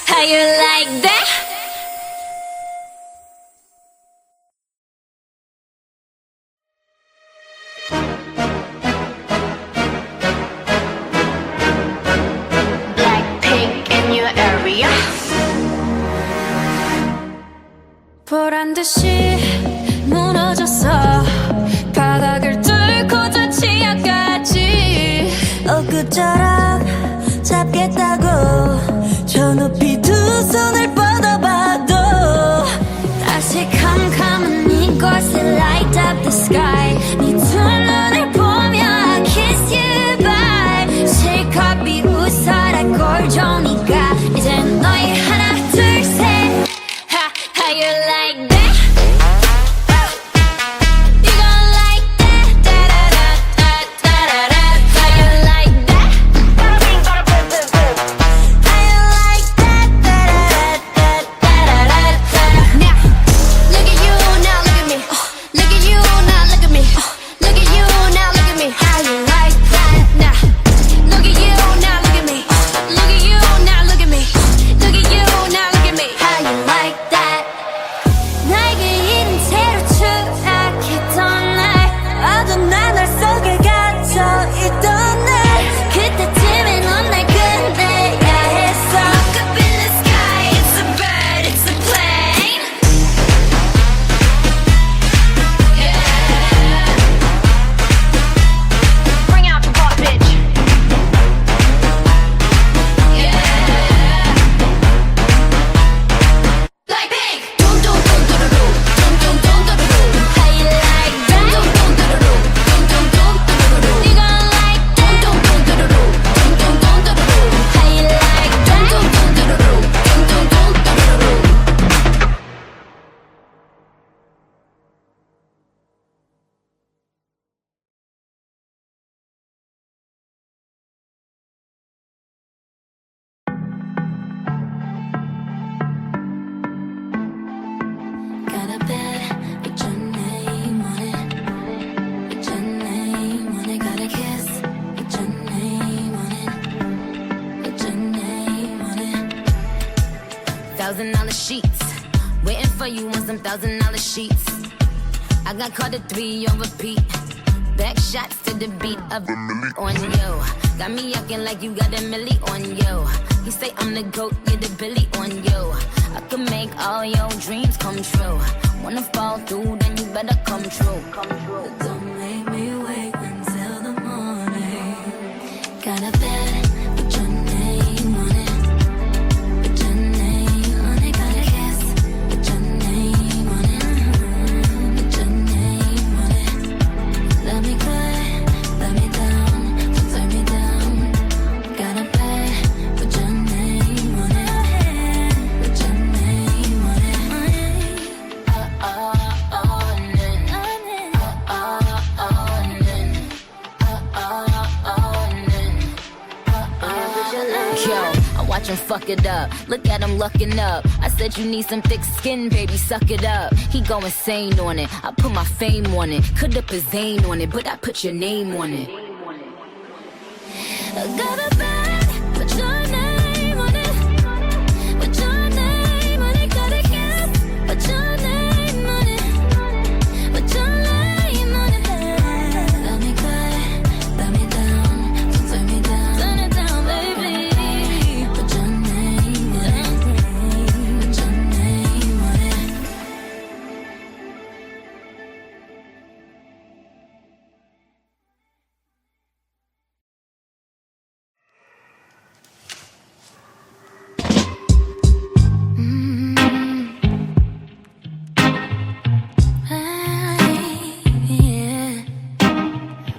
How you like that? Blackpink in your area. 보란 듯이 무너졌어. 바닥을 뚫고 저 지하까지. 엊그처럼 잡겠다고 저 높이 두 손을 뻗어봐도 다시 캄캄한 이곳에 light up the sky. 네 두 눈을 보며 I kiss you bye. 실컷 비웃어라 꼴종이가 이제 너희 하나 둘 셋. How you like that? You gon' like that? Da-da-da-da-da-da-da. How you like that? How you like that? Da-da-da-da-da-da-da. Now, look at you, now look at me. Look at you, now look at me. Look at you, now look at me. How you like that? Now, look at you, now look at me. Look at you, now look at me. Look at you, now look at me. How you like that? 나에게 이른 채로 추락했던 날 어둠 나날 속에 갇혀 있던 날 그때쯤에 넌 날 끝내야 했어. Look up in the sky, it's a bird, it's a plane. Yeah. Bring out the pop, bitch. Yeah. Blackpink. Dum dum dum dum dum dum dum dum dum dum. How you like that? Dum dum dum dum dum dum dum dum dum. You gon' like that? Dum dum dum dum dum dum dum dum dum. How you like that? Dum dum dum dum dum dum dum dum dum. Got a bed with your name on it. With your name on it. Got a kiss with your name on it. With your name on it. $1,000 sheets. Waiting for you on some $1,000 sheets. I got caught at 3 on repeat. Back shots to the beat of the milli on you. Got me acting like you got a milli on you. You say I'm the GOAT, you're the Billy on you. I can make all your dreams come true. Wanna fall through, then you better come true. But don't make me wait until the morning. Got a bed with your name on it. With your name on it. Got a kiss with your name on it. With your name on it. Let me cry, let me down, don't turn me down. Got a bed with your name on it. With your name on it. Yo, I watch him fuck it up. Look at him lucking up. I said you need some thick skin, baby, suck it up. He go insane on it. I put my fame on it. Could up his Zane on it, but I put your name on it. I got a bed with your name on it. With your name on it. Got a kiss with your name on it. With your name on it. Let me cry, let me down, don't turn me down. Turn it down, baby. Put your name on it. Put your name on it.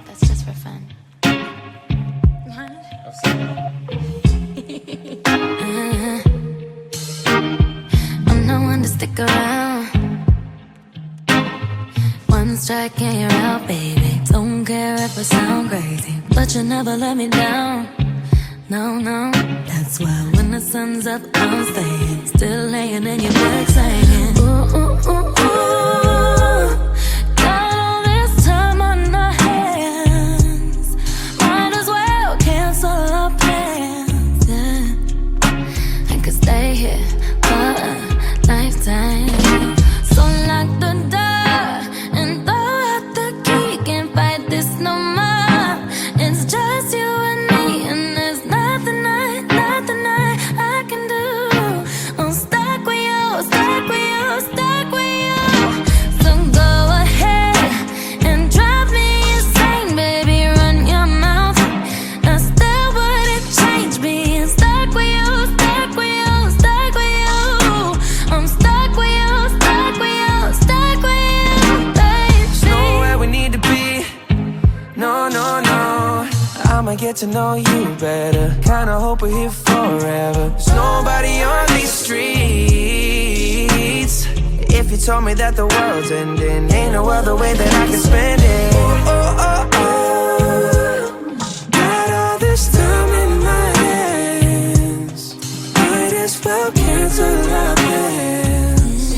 That's just for fun. I'm the one to stick around. One strike and you're out, baby. Don't care if I sound crazy, but you never let me down. No, no, that's why when the sun's up, I'm staying. Still laying in your bed saying, ooh, ooh, ooh, ooh. Got all this time on our hands. Might as well cancel our plans, yeah. I could stay here I'ma get to know you better. Kinda hope we're here forever. There's nobody on these streets. If you told me that the world's ending, ain't no other way that I can spend it. Oh, oh, oh, oh. Got all this time in my hands, might as well cancel our plans.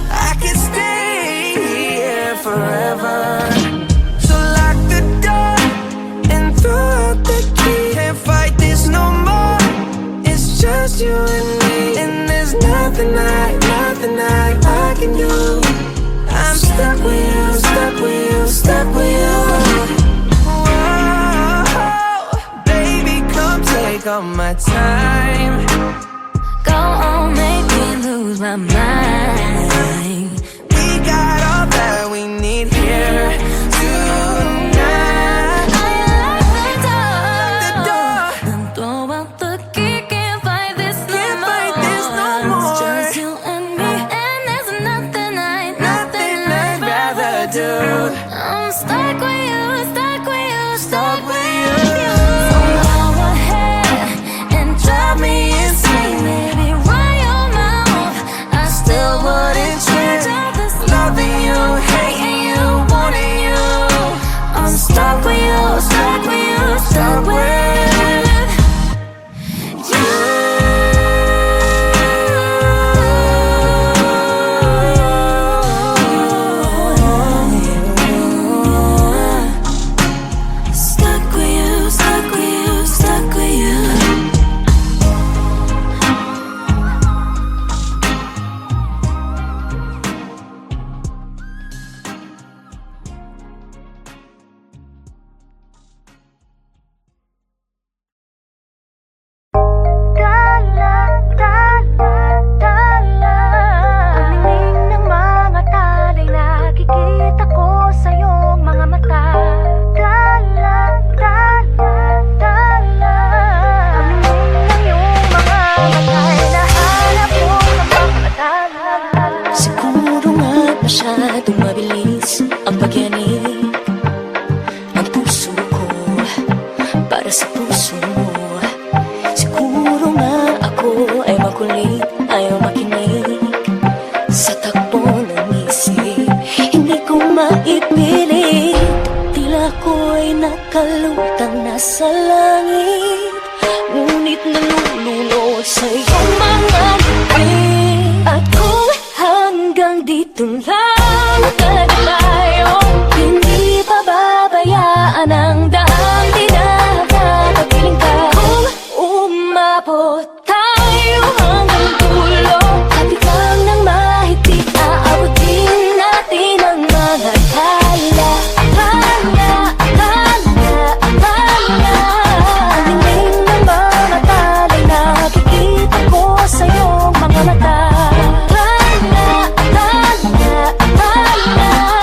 I could stay here forever. So lock the door and throw out the key. Can't fight this no more. It's just you and me, and there's nothing I can do. I'm stuck with you, stuck with you, stuck with you. Whoa, baby, come take all my time. Go on, make me lose my mind. We got all that we need here tonight. I lock the door, The door. and throw out the key. Can't fight this no Can't more. fight this no more. It's just you and me, and there's nothing I'd rather do. I'm stuck with you, stuck with you, Stuck with you. So go ahead and drive me insane, baby. Run your mouth, I still wouldn't change all this Loving you, hating you, wanting you. I'm stuck with you, stuck with you, stuck with you. Stuck with you, stuck with you, stuck with you. Ang linig ng mga talay nakikita ko sa iyong mga mata. Dala, dala, dala. Ang linig ng iyong mga mata ay nahanap ko ng pagkatala. Siguro nga masyadong mabilis ang pagyanig ng puso ko para sa puso mo. Siguro nga ako ay makulit, ayaw makinig sa takbo ng isip. Hindi ko maipilit, tila ko'y nakalutang nasa langit, ngunit nalulunod sa iyong mga ngiti. At kung hanggang dito lang tayo, hindi pababayaan ang daan, di na nakakapiling ka. Kung umabot tayo hanggang dulo, kapit lang ng mahigpit, aabutin natin ang mga tala. Tala, tala, tala. Ang linig ng mga talay nakikita ko sa iyong mga mata. Tala, tala, tala.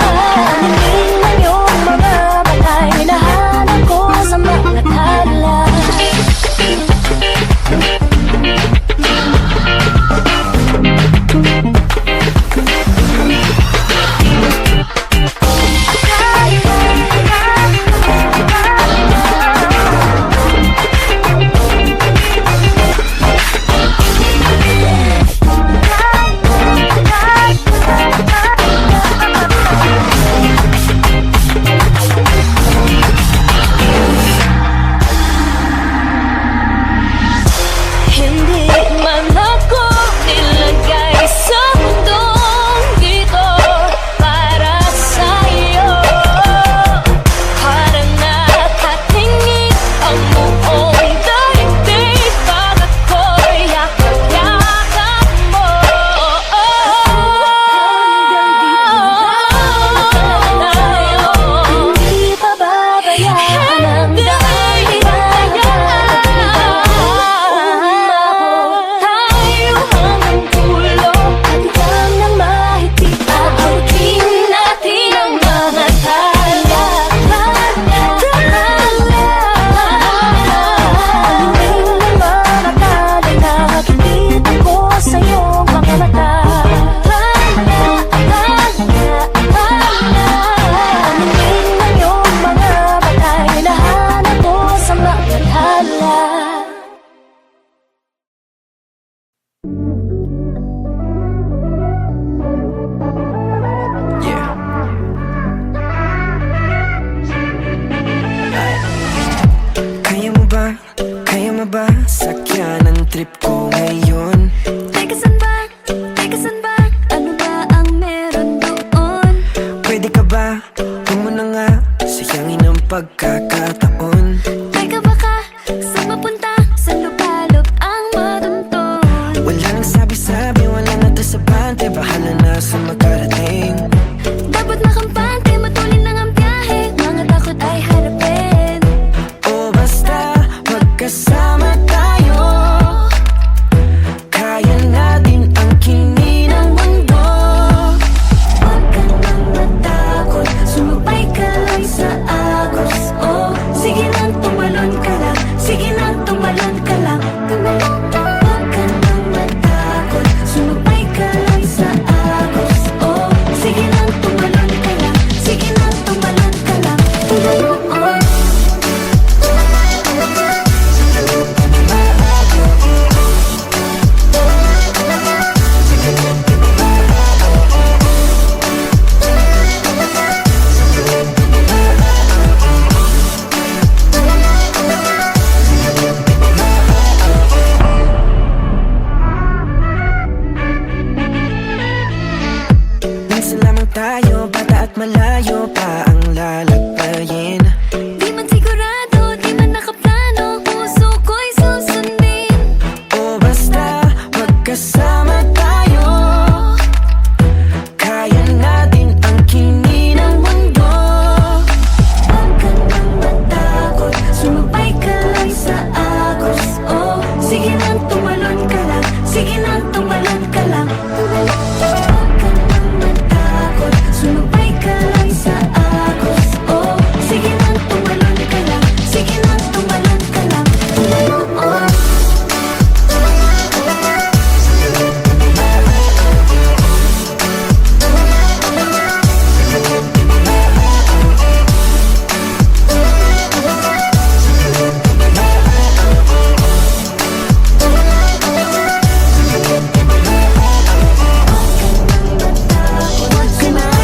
pagkakataon. Teka baka, saan mapunta? Saan lubalog ang maduntong? Wala nang sabi-sabi, wala na to sa bante. Bahala na sa makarating. Dapat makampante, matulin lang ang biyahe. Mga takot ay harapin. O basta magkasama tayo, kaya natin ang kini ng mundo. Huwag ka nang matakot, sumabay ka lang sa agos. Oh, sige lang, tumalon ka lang. Sige lang, tumalon ka lang. Huwag ka nang matakot, sumabay ka lang sa agos. Oh, sige lang, tumalon ka lang. Sige lang, tumalon ka lang. Oh. Minsan lamang tayo, bata at malayo pa ang lalakbayin. Di man sigurado, di man nakaplano, puso ko'y susundin. O basta magkasama tayo, kaya natin ang kini ng mundo. Huwag ka nang matakot, sumabay ka lang sa agos. Oh, sige lang, tumalon ka lang. Sige lang, tumalon ka lang. Huwag ka nang matakot, sumabay ka lang sa agos. Oh, sige lang, tumalon ka lang. Sige lang, tumalon ka lang. Oh. Huwag ka nang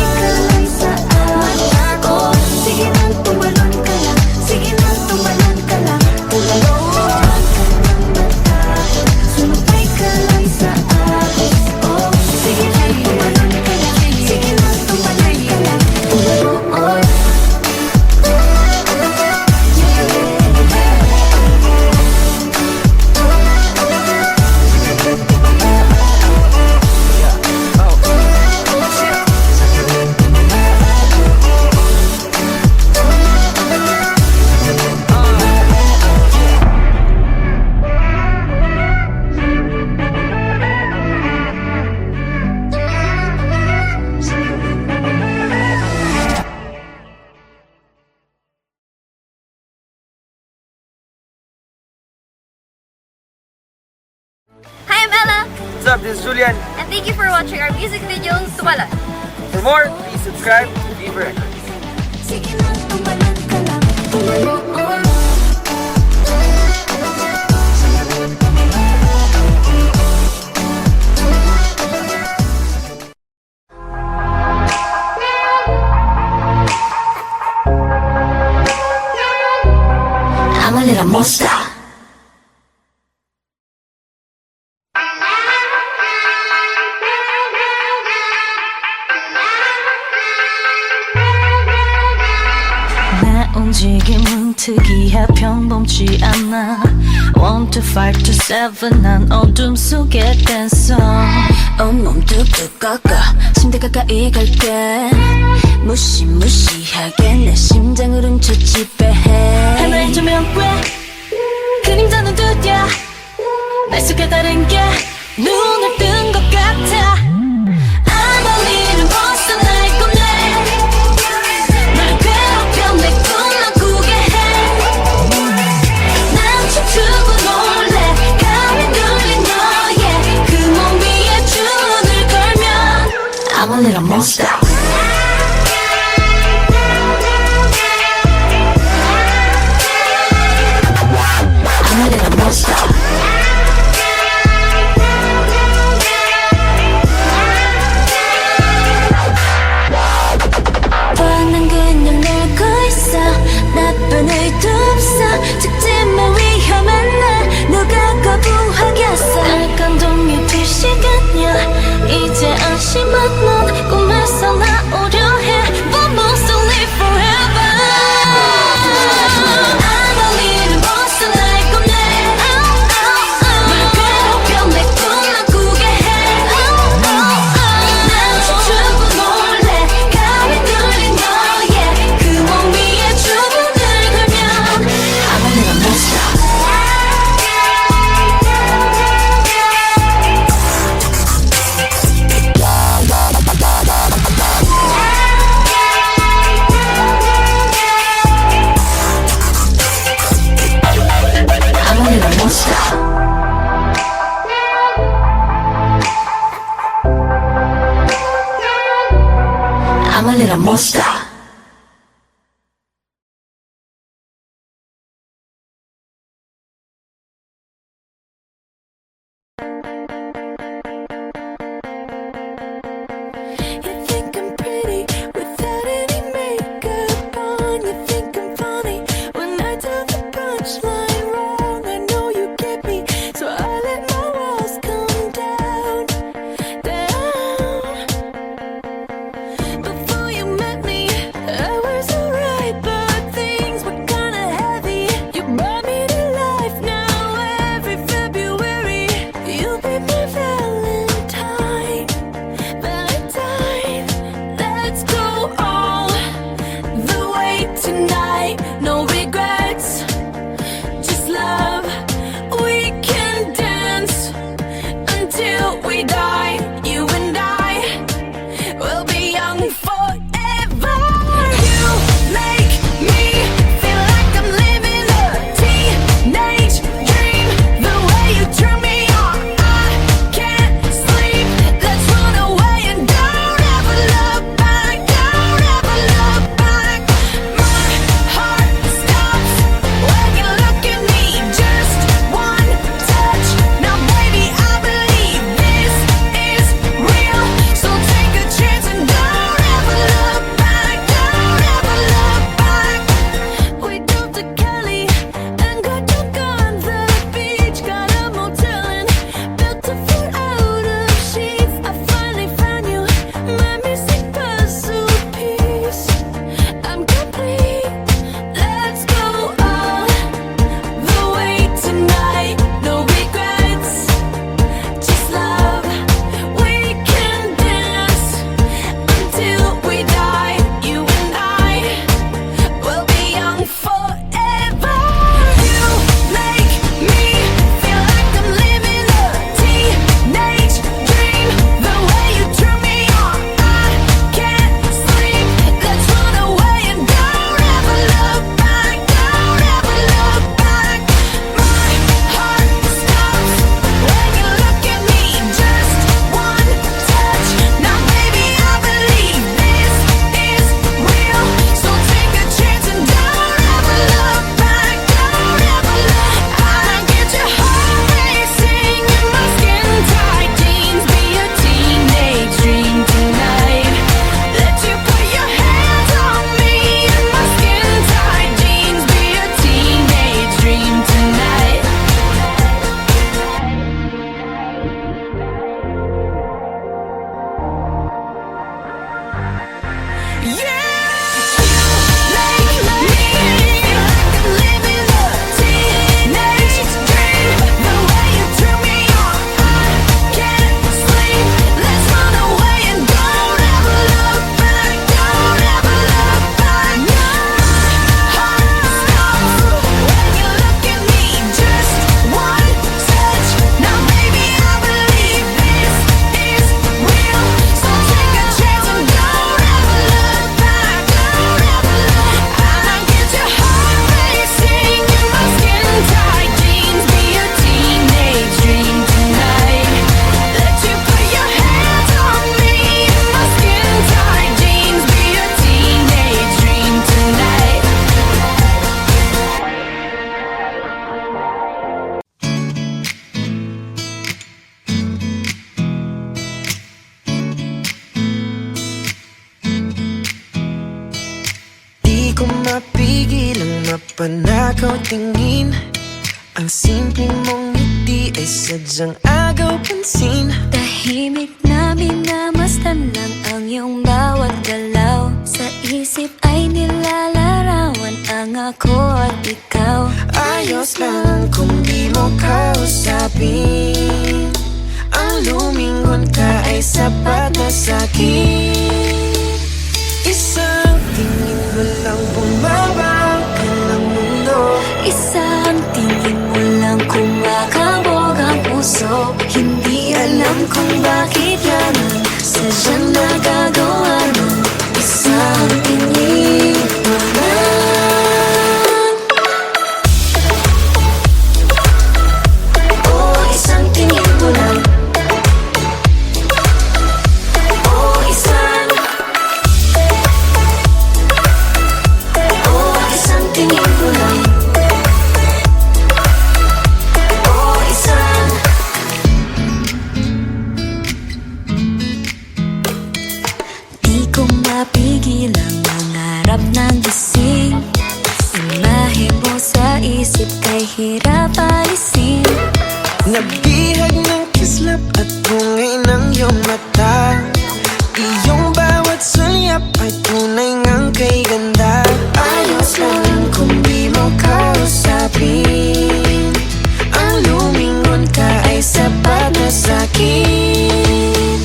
kalay sa agos. Oh, sige lang, tumalon ka lang. Sige lang, tumalon ka lang. Huwag ka nang matakot, sumabay ka lang sa agos. Oh, sige lang, tumalon ka lang. Sige lang, tumalon ka lang. Oh. Hi, I'm Ella, What's up, this is Julian. and thank you for watching our music video, Tumalon. For more, please subscribe to Fever Records. Sige lang, tumalon ka lang. Oh. I'm a little monster. 내 움직임은 특이해 평범치 않아 1, 2, 5, 2, 7 난 어둠 속에 댄서 온몸 뚝뚝 꺾어 침대 가까이 갈게 무시무시하게 내 심장을 훔쳐 지배해 하나의 조명 왜 그림자는 두드려 날 속에 다른 게 눈을 뜬 것 같아 I'm a little monster 날 꺼내 날 괴롭혀 내 꿈만 꾸게 해난 춤추고 놀래 감이 눌린 너의 그 몸 위에 주문을 걸면 I'm a little monster. I'm a little monster. 뻔한 그냥 내고 있어 나쁜 의도 없어 직진만 위험한 날 누가 거부하겠어 약간 동요 필 시간이야 이제 안심한 넌 꿈에서 나오려 해 But must live forever stop. You think I'm pretty without any makeup on. You think I'm funny when I tell the punchline wrong. I know you get me, so I let my walls come down, down. Before you met me, I was alright, but things were kinda heavy. You brought me to life now. Every February, you'll be my Valentine. Valentine, let's go all the way tonight. No regrets, just love. We can dance until we die. You and I will be young forever. You make me feel like I'm living a teenage dream. The way you turn me on, I can't sleep. Let's run away and don't ever look back. Don't ever look back. My heart stops when you look at me. Just one touch. Now, baby, I believe this is real. So take a chance and don't ever look back. Don't ever look back. We drove to Cali and got drunk on the beach. Got a motel and built a fort out of sheets. I finally found you, my missing puzzle piece. I'm complete. Let's go all the way tonight. No regrets, just love. We can dance until we die. You and I will be young forever. You make me feel like I'm living a teenage dream. The way you turn me on, I can't sleep. Let's run away and don't ever look back. Don't ever look back. My heart stops when you look at me. Just one touch. Now, baby, I believe this is real. So take a chance and don't ever look back. Don't ever look. I get your heart racing in my skin tight jeans. Be a teenage dream tonight. Let you put your hands on me in my skin tight jeans. Be a teenage dream tonight. Di ko mapigil ang mapanakaw tingin. Ang simpleng mong ngiti ay sadyang agaw pansin. Tahimik na minamasdan lang ang iyong bawat galaw. Sa isip ay nilalarawan ang ako at ikaw. Ayos lang kung di mo kausapin. Ang lumingon ka ay sapat na sa'kin. Isang tingin mo lang bumabaw ka ng mundo. Isang tingin mo lang kumakabog ang puso. Hindi alam kung bakit lamang sadyang nagagawa ng isang tingin mo lang. Oh, isang tingin mo lang. Oh, isang sa isip kay hirap alisin. Nabihag ng kislap at bungay ng iyong mata. Iyong bawat sulyap ay tunay ngang kay ganda. Ayos lang kung di mo kausapin. Ang lumingon ka ay sapat na sa'kin.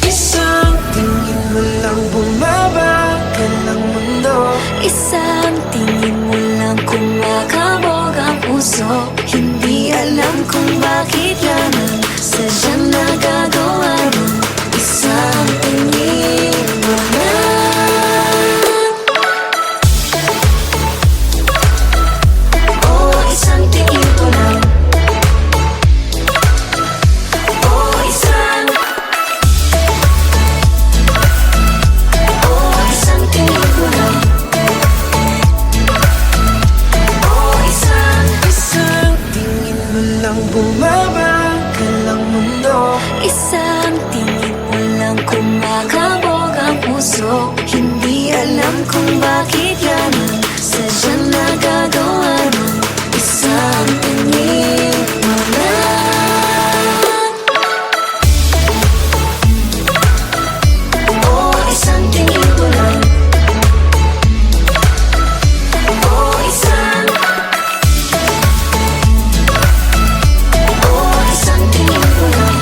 Isang tingin mo lang bumabagal ng mundo. Isang tingin mo lang kumakabog ang puso. Hindi alam kung bakit lamang sadyang nagagawa mo. Isang tingin mo lang. Oh, isang tingin mo lang. Oh, isang tingin mo lang. Isang tingin mo lang bumabagal ang mundo. Isang tingin mo lang kumakabog ang puso. Hindi alam kung bakit lamang sadyang nagagawa mo. Isang tingin mo lang. Oh, isang tingin mo lang. Oh, isang tingin mo lang.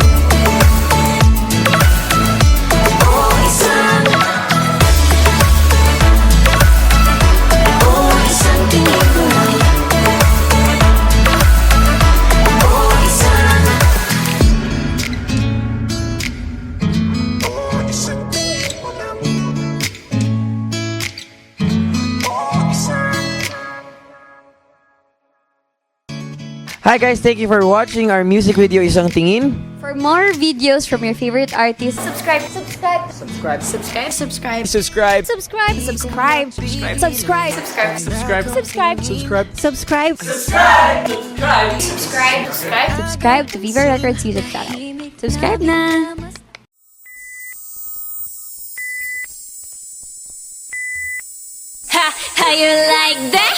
Hi guys, thank you for watching our music video Isang Tingin. For more videos from your favorite artists, subscribe. Subscribe. Subscribe. Subscribe. Subscribe. Subscribe. Subscribe. Subscribe. Subscribe. Subscribe. Subscribe. Subscribe to Viva Records YouTube channel. Subscribe na. Ha, how you like that?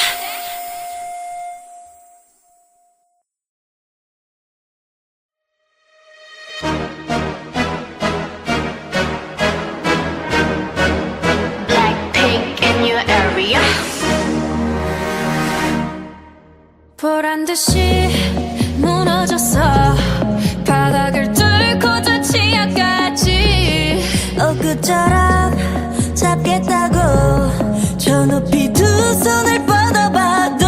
Blackpink in your area. 보란 듯이 무너졌어. 바닥을 뚫고 저 지하까지. 엊그처럼 잡겠다고 저 높이 두 손을 뻗어봐도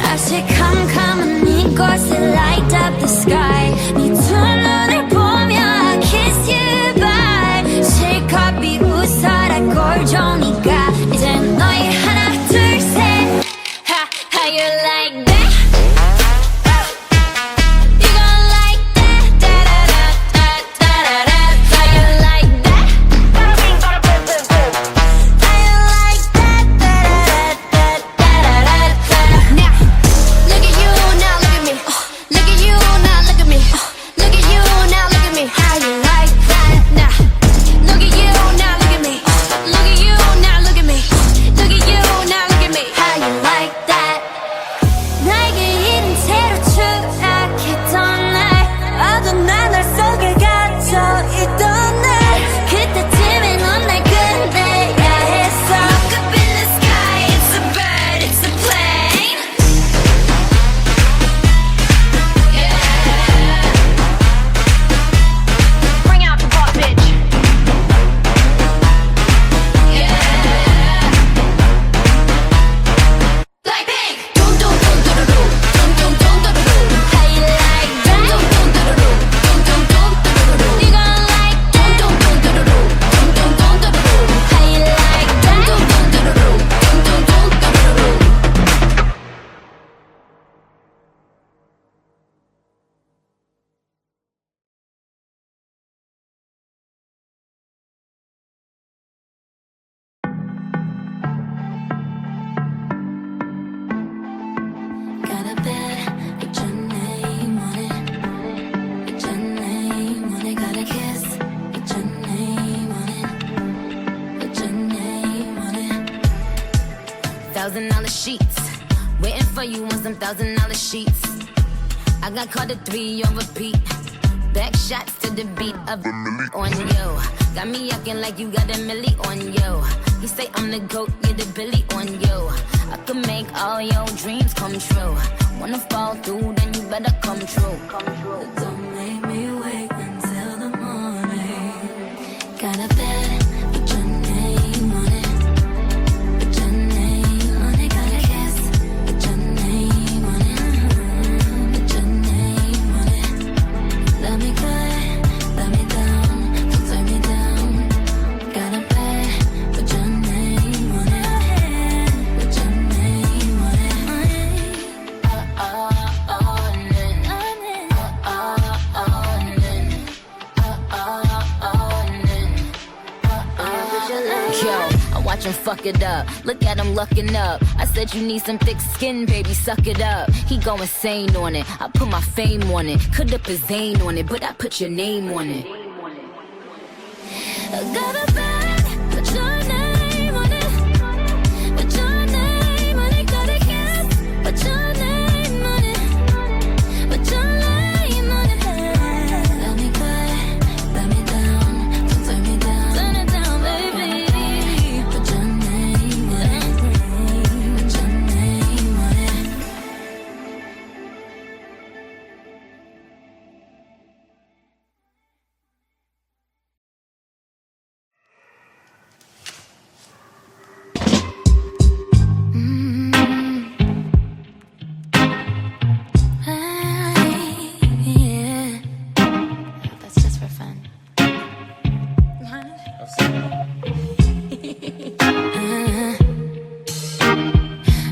다시 캄캄한 이곳에 light up the sky. 네 두 눈을 보며 I kiss you bye. 실컷 비웃어라 꼴종이가 이제 너희 하나 둘 셋. Ha, how you like that? You gon' like that? Da da da da da da da. How you like that? How you like that? Da da da da da da da. Now, look at you, now look at me. Look at you, now look at me. Look at you, now look at me. How you like that? Now, look at you, now look at me. Look at you, now look at me. Look at you, now look at me. How you like that? Waiting for you on some $1,000 sheets. I got caught at 3 on repeat. Back shots to the beat of on you. Got me acting like you got a milli on you. You say I'm the GOAT, you're the Billy on you. I could make all your dreams come true. Wanna fall through, then you better come true. Don't make me wait until the morning. Got a bed, put your name on it. Put your name on it. Got a kiss, put your name on it. Put your name on it. Let me good, let me down, don't turn me down. Got a bed, put your name on it. Put your name on Yo, I watch him fuck it up. Look at him lucking up. I said you need some thick skin, baby, suck it up. He go insane on it. I put my fame on it. Could up his Zane on it, but I put your name on it. I got a bed, put your name on it. Put your name on it. Got a kiss, put your name on it. Put your name on it. Let me good, let me down, don't turn me down. Turn it down, baby. Put your name on it. Put your name on it. Yeah. That's just for fun.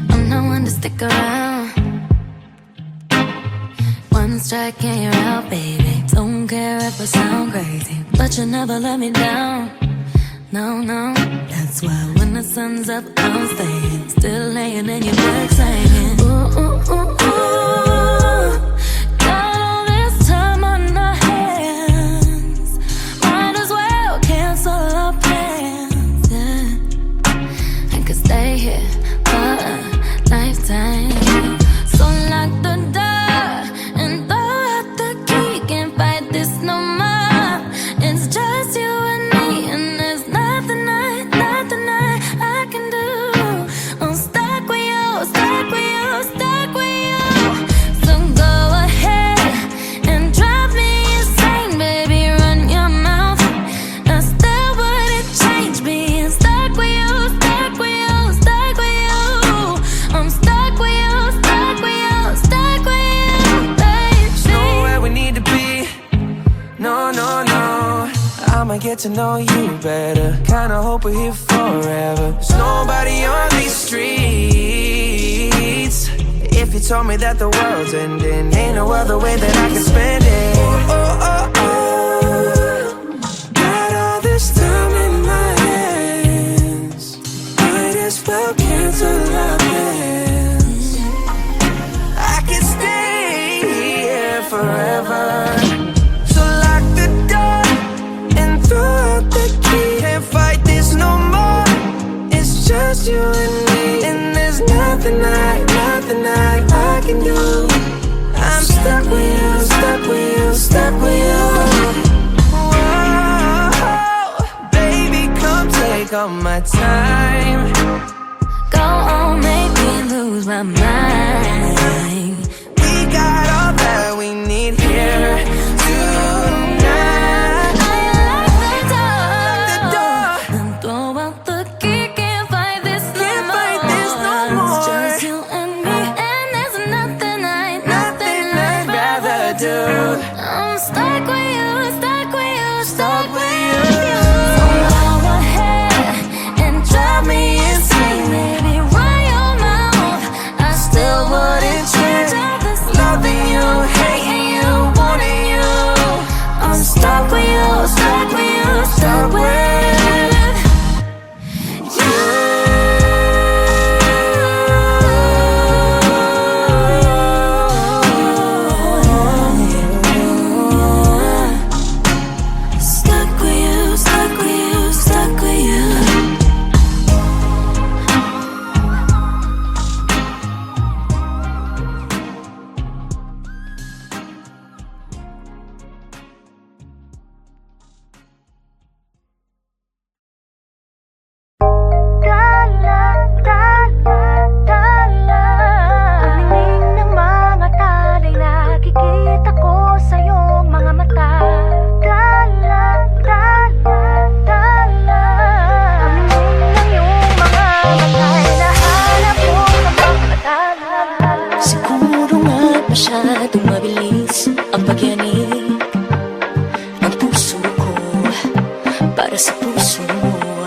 I'm not one to stick around. One strike and you're out, baby. Don't care if I sound crazy, but you never let me down. No, no. That's why when the sun's up, I'm staying. Still laying in your bed saying, ooh, ooh, ooh, ooh. Got all this time on our hands. Might as well cancel our plans. Yeah. I could stay here for a lifetime. So lock the door and throw out the key. Can't fight this no more. It's just you and me, and there's nothing I can do. I'm stuck with you, stuck with you, stuck with you. So go ahead and drive me insane, baby. Run your mouth. I still wouldn't change being stuck with you, stuck with you, stuck with you. I'm stuck with you, stuck with you, stuck with you, baby. Nowhere we need to be. No, no, no. I'ma get to know you better. Kinda hope we're here forever. There's nobody on these streets. If you told me that the world's ending, ain't no other way that I can spend it. Oh, oh, oh, oh. Got all this time in my hands. Might as well cancel our plans. I can stay here forever. So lock the door and throw out the key. Can't fight this no more. It's just you and me, and there's nothing I can do. I'm stuck with you, stuck with you, stuck with you. Whoa, baby, come take all my time. Go on, make me lose my mind. We got all that we need here tonight. I lock the door, door. and throw out the key. Can't fight this no Can't more. fight this no more. It's just you and me, and there's nothing Nothing I'd I'd rather do. I'm stuck with you, stuck with you, stuck with you. you. So go ahead and drive me insane, baby. Run your mouth. I still wouldn't change all this loving masyadong mabilis ang pagyanig ng puso ko para sa puso mo.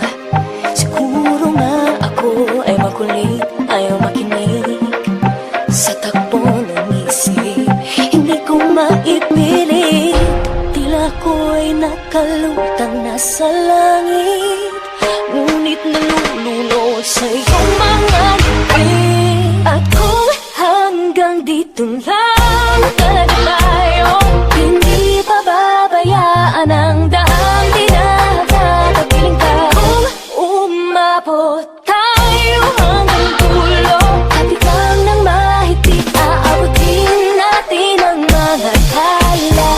Siguro nga ako ay makulit, ayaw makinig sa takbo ng isip. Hindi ko maipilit, tila ko'y nakalutang nasa langit, ngunit nalulunod sa iyong mga ngiti. At kung hanggang dito lang talaga tayo, hindi pababayaan ang daang dinadatapiling ka. Kung umabot tayo hanggang dulo, at ikaw nang mahigpit, aabutin natin ang mga akala.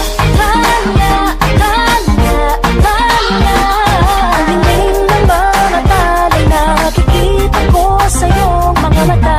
Ang tingin ng mga talay, nakikita ko sa iyong mga mata.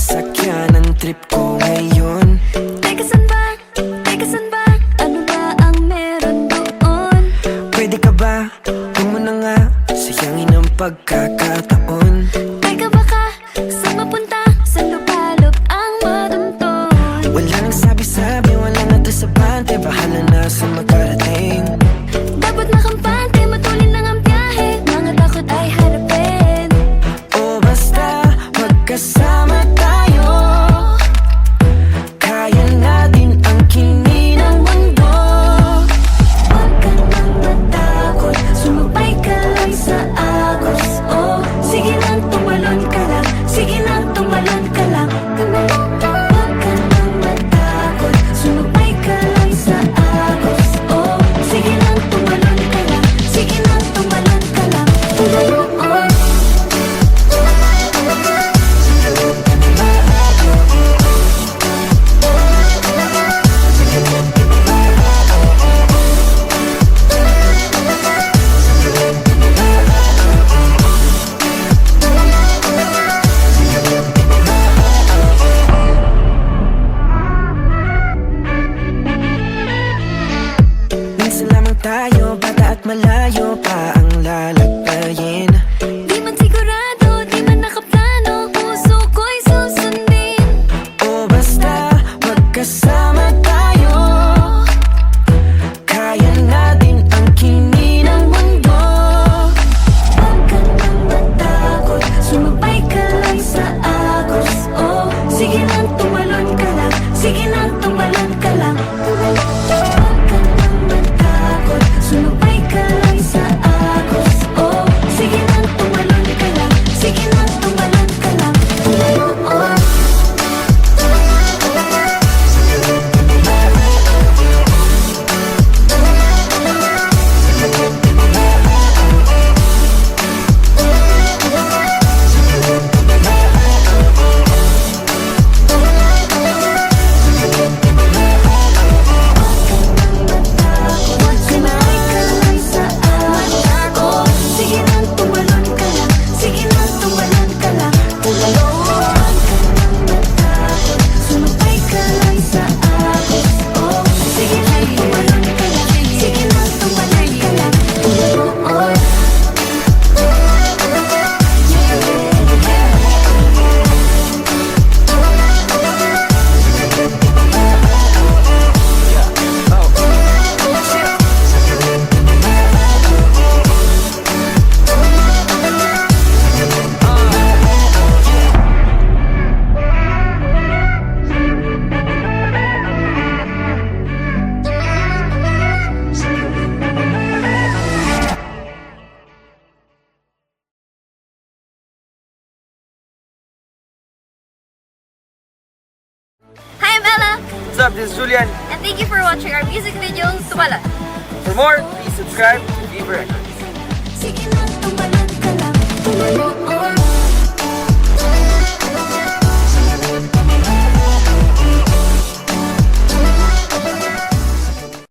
Sakyan ang trip ko ngayon. Teka saan ba? Teka saan ba? Ano ba ang meron doon? Pwede ka ba? Huwag mo na nga sayangin ang pagkakataon. Teka baka, saan mapunta? Saan lupalop ang maduntong? Wala nang sabi-sabi, wala na to sa bante. Bahala na sa magkarating. Dapat makampante, matulin lang ang biyahe. Mga takot ay harapin. O basta magkasama tayo, kaya natin ang kini ng mundo. Huwag ka nang matakot, sumabay ka lang sa agos. Oh, sige lang, tumalon ka lang. Sige lang, tumalon ka lang. Huwag ka nang matakot, sumabay ka lang sa agos. Oh, sige lang, tumalon ka lang. Sige lang, tumalon ka lang. Minsan lamang tayo, bata at malayo pa ang lalakbayin. Di man sigurado, di man nakaplano, puso ko'y susundin. O basta magkasama tayo, kaya natin ang kini ng mundo. Huwag ka nang matakot, sumabay ka lang sa agos. Oh, sige lang, tumalon ka lang. Sige lang, tumalon ka lang. Huwag ka nang matakot, sumabay ka lang sa agos. Oh, sige up? This is Julian. And thank you for watching our music video, Tumalan. For more, please subscribe to Viva Records. Sige na, tumalan ka lang.